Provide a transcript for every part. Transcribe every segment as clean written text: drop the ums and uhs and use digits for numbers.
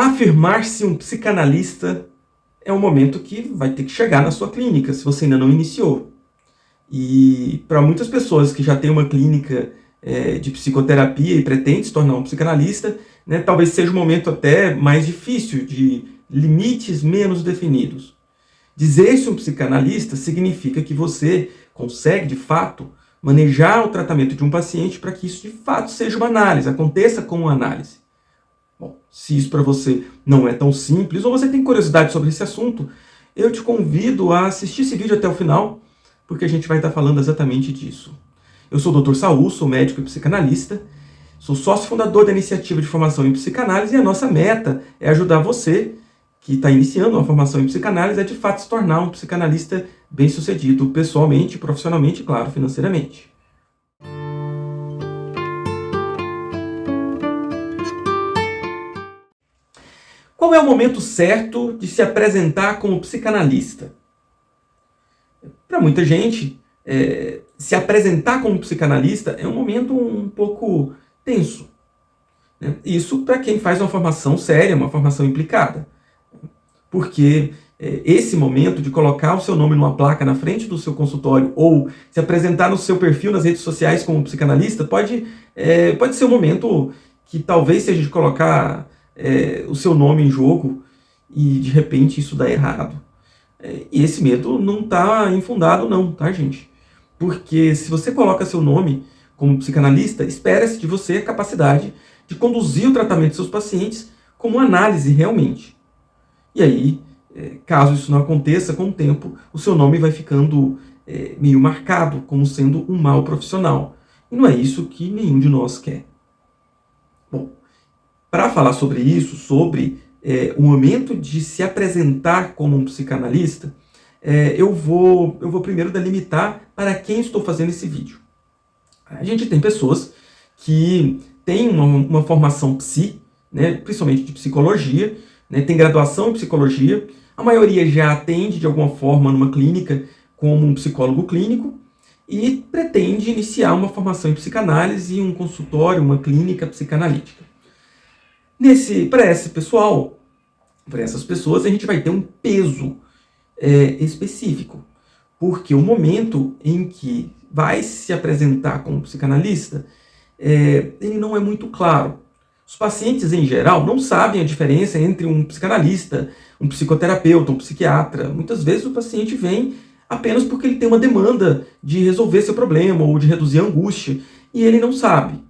Afirmar-se um psicanalista é um momento que vai ter que chegar na sua clínica, se você ainda não iniciou. E para muitas pessoas que já têm uma clínica de psicoterapia e pretendem se tornar um psicanalista, né, talvez seja um momento até mais difícil, de limites menos definidos. Dizer-se um psicanalista significa que você consegue, de fato, manejar o tratamento de um paciente para que isso, de fato, seja uma análise, aconteça como uma análise. Bom, se isso para você não é tão simples, ou você tem curiosidade sobre esse assunto, eu te convido a assistir esse vídeo até o final, porque a gente vai estar falando exatamente disso. Eu sou o Dr. Saul, sou médico e psicanalista, sou sócio fundador da iniciativa de formação em psicanálise e a nossa meta é ajudar você, que está iniciando uma formação em psicanálise, a de fato se tornar um psicanalista bem-sucedido pessoalmente, profissionalmente e, claro, financeiramente. Qual é o momento certo de se apresentar como psicanalista? Para muita gente, se apresentar como psicanalista é um momento um pouco tenso, né? Isso para quem faz uma formação séria, uma formação implicada. Porque esse momento de colocar o seu nome numa placa na frente do seu consultório ou se apresentar no seu perfil nas redes sociais como psicanalista pode ser um momento que talvez seja de colocar o seu nome em jogo e de repente isso dá errado. E esse medo não está infundado não, tá, gente? Porque se você coloca seu nome como psicanalista, espera-se de você a capacidade de conduzir o tratamento de seus pacientes como análise realmente. E aí, caso isso não aconteça, com o tempo, o seu nome vai ficando meio marcado como sendo um mau profissional. E não é isso que nenhum de nós quer. Bom, para falar sobre isso, sobre o momento de se apresentar como um psicanalista, eu vou primeiro delimitar para quem estou fazendo esse vídeo. A gente tem pessoas que têm uma formação psi, né, principalmente de psicologia, né, tem graduação em psicologia, a maioria já atende de alguma forma numa clínica como um psicólogo clínico e pretende iniciar uma formação em psicanálise e um consultório, uma clínica psicanalítica. Para esse pessoal, para essas pessoas, a gente vai ter um peso específico, porque o momento em que vai se apresentar como psicanalista, ele não é muito claro. Os pacientes, em geral, não sabem a diferença entre um psicanalista, um psicoterapeuta, um psiquiatra. Muitas vezes o paciente vem apenas porque ele tem uma demanda de resolver seu problema ou de reduzir a angústia, e ele não sabe.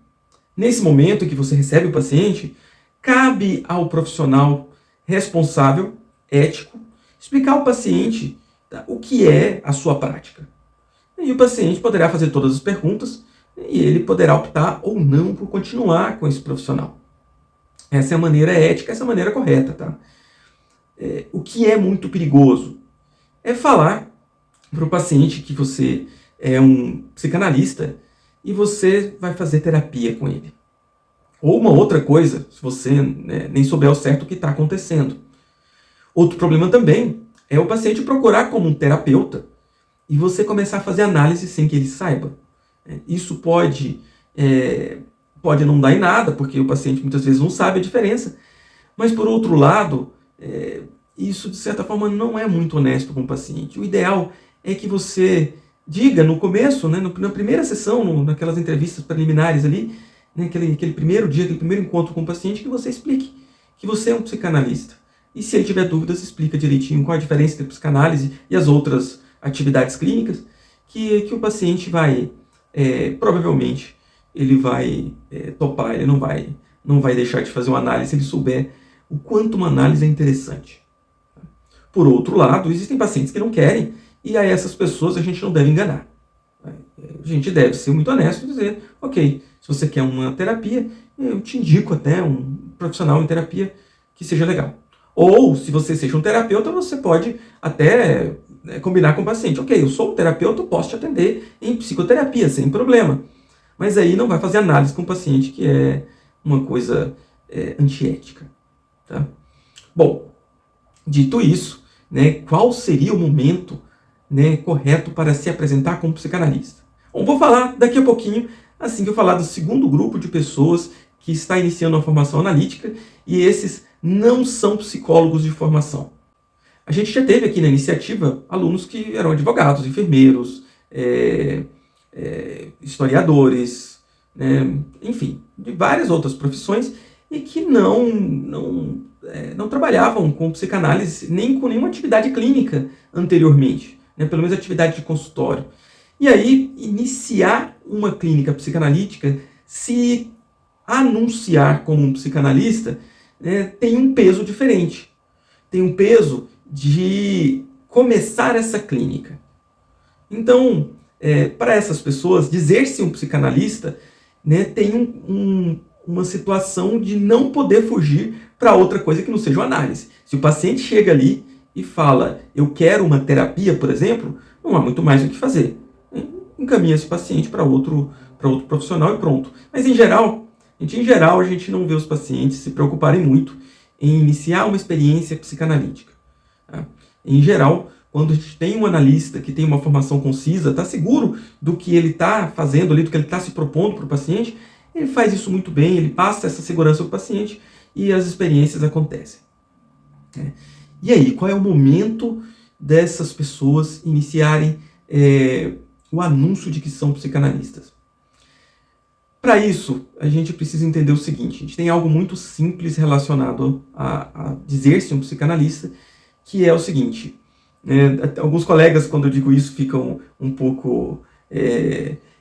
Nesse momento em que você recebe o paciente, cabe ao profissional responsável, ético, explicar ao paciente o que é a sua prática. E o paciente poderá fazer todas as perguntas e ele poderá optar ou não por continuar com esse profissional. Essa é a maneira ética, essa é a maneira correta, tá? O que é muito perigoso é falar para o paciente que você é um psicanalista e você vai fazer terapia com ele. Ou uma outra coisa, se você nem souber ao certo o que está acontecendo. Outro problema também é o paciente procurar como um terapeuta e você começar a fazer análise sem que ele saiba. Isso pode não dar em nada, porque o paciente muitas vezes não sabe a diferença. Mas, por outro lado, isso, de certa forma, não é muito honesto com o paciente. O ideal é que você diga no começo, né, na primeira sessão, naquelas entrevistas preliminares ali, né, aquele primeiro dia, aquele primeiro encontro com o paciente, que você explique que você é um psicanalista. E se ele tiver dúvidas, explica direitinho qual a diferença entre a psicanálise e as outras atividades clínicas, que o paciente vai, provavelmente, ele vai topar, ele não vai deixar de fazer uma análise se ele souber o quanto uma análise é interessante. Por outro lado, existem pacientes que não querem, e a essas pessoas a gente não deve enganar. A gente deve ser muito honesto e dizer, ok, se você quer uma terapia, eu te indico até um profissional em terapia que seja legal. Ou, se você seja um terapeuta, você pode até combinar com o paciente. Ok, eu sou um terapeuta, eu posso te atender em psicoterapia, sem problema. Mas aí não vai fazer análise com o paciente, que é uma coisa antiética. Tá? Bom, dito isso, né, qual seria o momento, né, correto para se apresentar como psicanalista? Bom, vou falar daqui a pouquinho, assim que eu falar do segundo grupo de pessoas que está iniciando a formação analítica, e esses não são psicólogos de formação. A gente já teve aqui na iniciativa alunos que eram advogados, enfermeiros, historiadores, né, enfim, de várias outras profissões, e que não trabalhavam com psicanálise nem com nenhuma atividade clínica anteriormente, né, pelo menos atividade de consultório. E aí, iniciar uma clínica psicanalítica, se anunciar como um psicanalista, né, tem um peso diferente. Tem um peso de começar essa clínica. Então, para essas pessoas, dizer-se um psicanalista, né, tem uma situação de não poder fugir para outra coisa que não seja uma análise. Se o paciente chega ali e fala, eu quero uma terapia, por exemplo, não há muito mais o que fazer. Encaminha esse paciente para outro profissional e pronto. Mas em geral, a gente não vê os pacientes se preocuparem muito em iniciar uma experiência psicanalítica. Tá? Em geral, quando a gente tem um analista que tem uma formação concisa, está seguro do que ele está fazendo ali, do que ele está se propondo para o paciente, ele faz isso muito bem, ele passa essa segurança para o paciente e as experiências acontecem. E aí, qual é o momento dessas pessoas iniciarem o anúncio de que são psicanalistas? Para isso, a gente precisa entender o seguinte: a gente tem algo muito simples relacionado a dizer-se um psicanalista, que é o seguinte. Alguns colegas, quando eu digo isso, ficam um pouco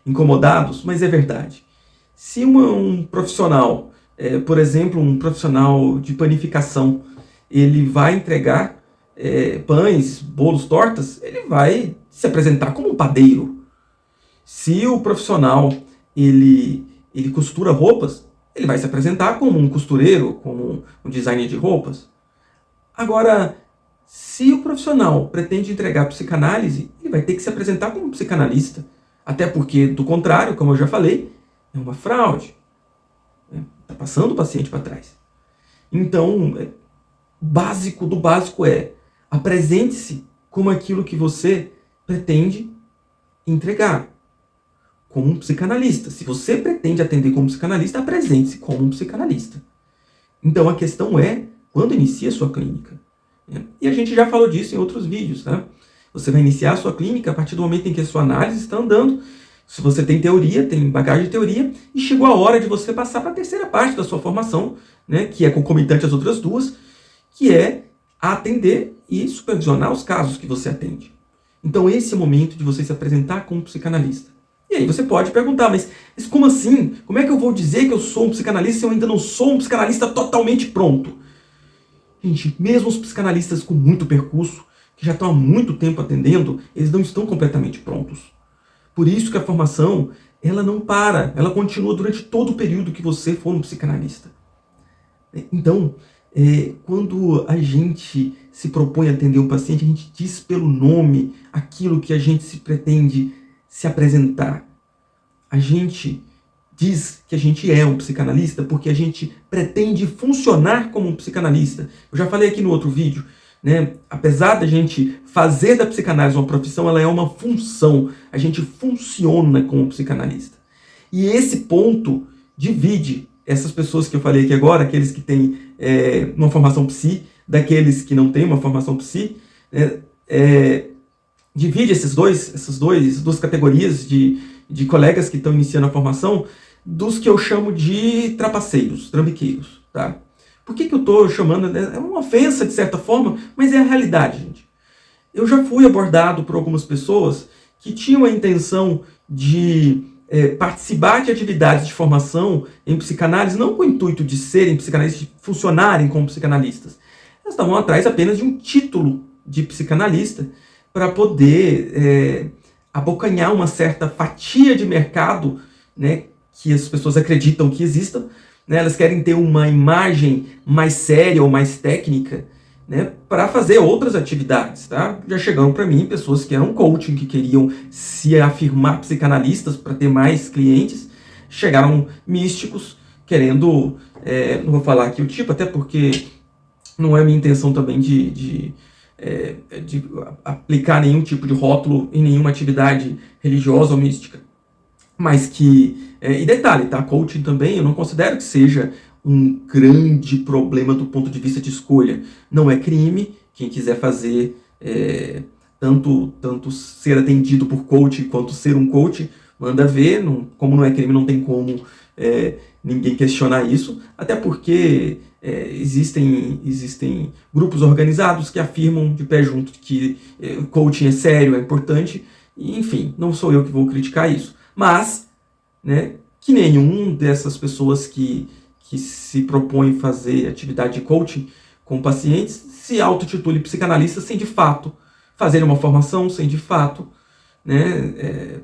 incomodados, mas é verdade. Se um profissional, por exemplo, um profissional de panificação, ele vai entregar pães, bolos, tortas, ele vai se apresentar como um padeiro. Se o profissional ele costura roupas, ele vai se apresentar como um costureiro, como um designer de roupas. Agora, se o profissional pretende entregar psicanálise, ele vai ter que se apresentar como um psicanalista. Até porque, do contrário, como eu já falei, é uma fraude. Está passando o paciente para trás. Então, básico do básico apresente-se como aquilo que você pretende entregar, como um psicanalista. Se você pretende atender como psicanalista, apresente-se como um psicanalista. Então a questão quando inicia a sua clínica? E a gente já falou disso em outros vídeos, tá? Você vai iniciar a sua clínica a partir do momento em que a sua análise está andando. Se você tem teoria, tem bagagem de teoria, e chegou a hora de você passar para a terceira parte da sua formação, né, que é concomitante às outras duas, que é atender e supervisionar os casos que você atende. Então esse é o momento de você se apresentar como psicanalista. E aí você pode perguntar, mas como assim? Como é que eu vou dizer que eu sou um psicanalista se eu ainda não sou um psicanalista totalmente pronto? Gente, mesmo os psicanalistas com muito percurso, que já estão há muito tempo atendendo, eles não estão completamente prontos. Por isso que a formação, ela não para, ela continua durante todo o período que você for um psicanalista. Então, quando a gente se propõe a atender um paciente, a gente diz pelo nome aquilo que a gente se pretende se apresentar. A gente diz que a gente é um psicanalista porque a gente pretende funcionar como um psicanalista. Eu já falei aqui no outro vídeo, né? Apesar da gente fazer da psicanálise uma profissão, ela é uma função. A gente funciona como psicanalista. E esse ponto divide essas pessoas que eu falei aqui agora, aqueles que têm uma formação psi, daqueles que não têm uma formação psi, divide essas duas categorias de colegas que estão iniciando a formação, dos que eu chamo de trapaceiros, trambiqueiros, tá? Por que eu estou chamando? É uma ofensa, de certa forma, mas é a realidade, gente. Eu já fui abordado por algumas pessoas que tinham a intenção de participar de atividades de formação em psicanálise, não com o intuito de serem psicanalistas, de funcionarem como psicanalistas. Elas estavam atrás apenas de um título de psicanalista para poder abocanhar uma certa fatia de mercado, né, que as pessoas acreditam que existam, né? Elas querem ter uma imagem mais séria ou mais técnica, né, para fazer outras atividades. Tá? Já chegaram para mim pessoas que eram coaching, que queriam se afirmar psicanalistas para ter mais clientes. Chegaram místicos querendo, não vou falar aqui o tipo, até porque não é minha intenção também de aplicar nenhum tipo de rótulo em nenhuma atividade religiosa ou mística. Mas que, e detalhe, tá? Coaching também eu não considero que seja um grande problema do ponto de vista de escolha. Não é crime, quem quiser fazer tanto ser atendido por coach quanto ser um coach, manda ver. Como não é crime, não tem como ninguém questionar isso, até porque existem grupos organizados que afirmam de pé junto que coaching é sério, é importante, e, enfim, não sou eu que vou criticar isso. Mas, né, que nenhum dessas pessoas que se propõem fazer atividade de coaching com pacientes se auto-titule psicanalista sem de fato fazer uma formação, sem de fato, né,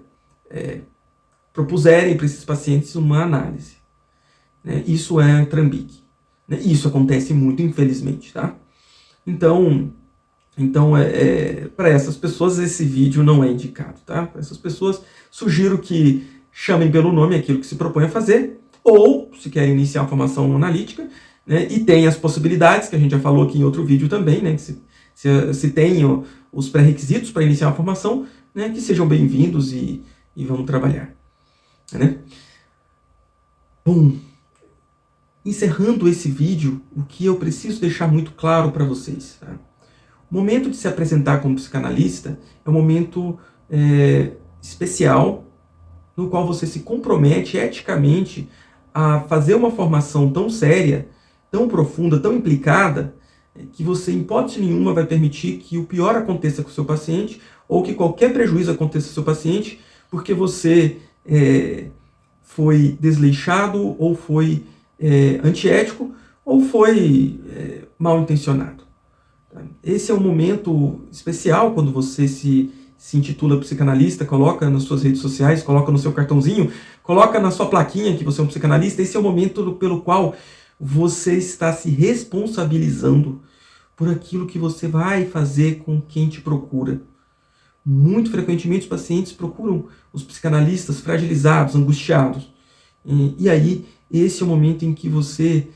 propuserem para esses pacientes uma análise. Né? Isso é trambique. Né? Isso acontece muito, infelizmente. Tá? Então para essas pessoas, esse vídeo não é indicado. Tá? Para essas pessoas, sugiro que chamem pelo nome aquilo que se propõe a fazer, ou, se querem iniciar a formação analítica, né, e tem as possibilidades, que a gente já falou aqui em outro vídeo também, né, que se tem os pré-requisitos para iniciar a formação, né, que sejam bem-vindos e vamos trabalhar. Né? Bom, encerrando esse vídeo, o que eu preciso deixar muito claro para vocês. Tá? O momento de se apresentar como psicanalista é um momento especial, no qual você se compromete eticamente a fazer uma formação tão séria, tão profunda, tão implicada, que você, em hipótese nenhuma, vai permitir que o pior aconteça com o seu paciente, ou que qualquer prejuízo aconteça com o seu paciente, porque você foi desleixado, ou foi antiético, ou foi mal intencionado. Esse é um momento especial quando você se intitula psicanalista, coloca nas suas redes sociais, coloca no seu cartãozinho, coloca na sua plaquinha que você é um psicanalista. Esse é o momento pelo qual você está se responsabilizando por aquilo que você vai fazer com quem te procura. Muito frequentemente os pacientes procuram os psicanalistas fragilizados, angustiados. E aí, esse é o momento em que você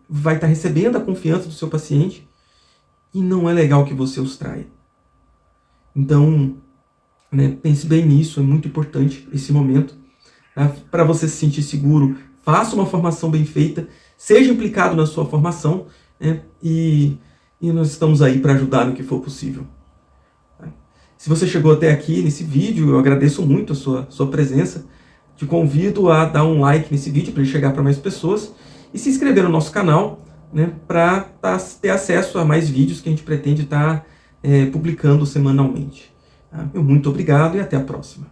vai estar recebendo a confiança do seu paciente, e não é legal que você os traia. Então, né, pense bem nisso, é muito importante esse momento. Tá? Para você se sentir seguro, faça uma formação bem feita, seja implicado na sua formação, né, e nós estamos aí para ajudar no que for possível. Tá? Se você chegou até aqui nesse vídeo, eu agradeço muito a sua presença. Te convido a dar um like nesse vídeo para ele chegar para mais pessoas e se inscrever no nosso canal, né, para ter acesso a mais vídeos que a gente pretende estar publicando semanalmente. Tá? Muito obrigado e até a próxima.